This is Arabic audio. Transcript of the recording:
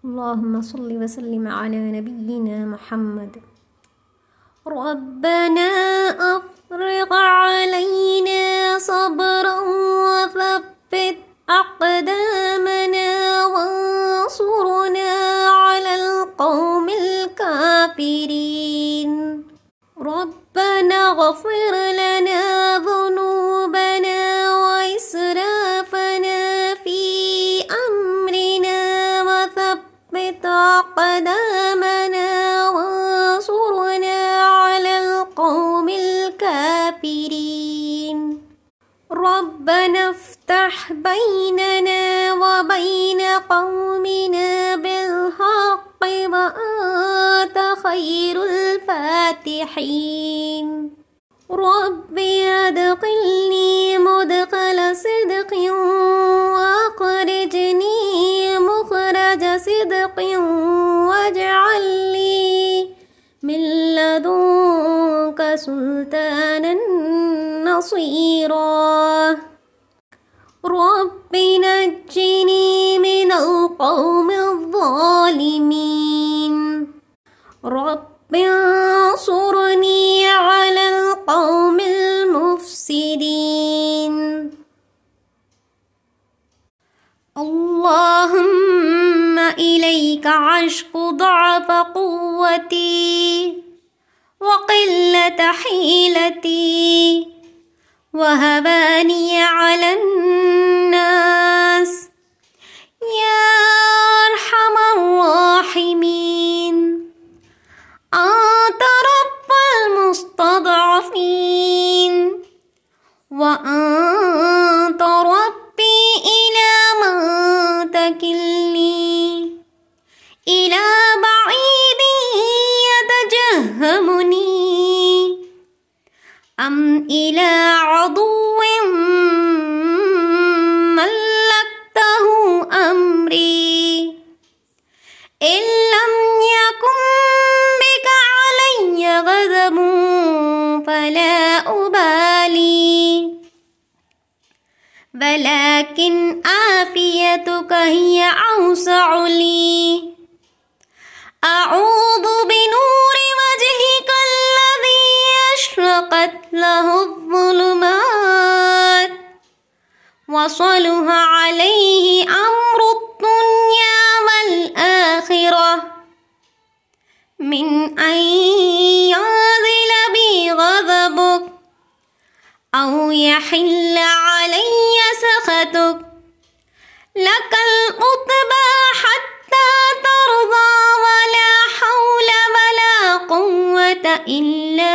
اللهم صل وسلم على نبينا محمد. ربنا أفرغ علينا صبرا وثبت أقدامنا وانصرنا على القوم الكافرين. ربنا اغفر لنا ذنوبنا وإسرافنا في أمرنا وثبت أقدامنا وانصرنا على القوم الكافرين. ربنا افتح بيننا وبين قومنا بالحق وأنت خير الفاتحين. رب أدخلني مدخل صدق وأخرجني مخرج صدق واجعل لي من لدنك سلطانا نصيرا. رب نجني من القوم الظالمين. رب انصرني على القوم المفسدين. اللهم إليك عشق ضعف قوتي وقلة حيلتي وهباني على الناس يا أرحم الراحمين. أنت رب المستضعفين وأنت ربي إلى من تكلني إلى بعيد يتجهمني أم إلى عدو ملكته أمري. إن لم يكن بك علي غضب فلا أبالي ولكن عافيتك هي أوسع لي. أعوذ بنور وجهك الذي أشرقت له الظلمات وصلح عليه أمر الدنيا والآخرة من أن ينزل بي غضبك أو يحل علي سخطك. لك العتبى حتى ترضى ولا حول ولا قوة إلا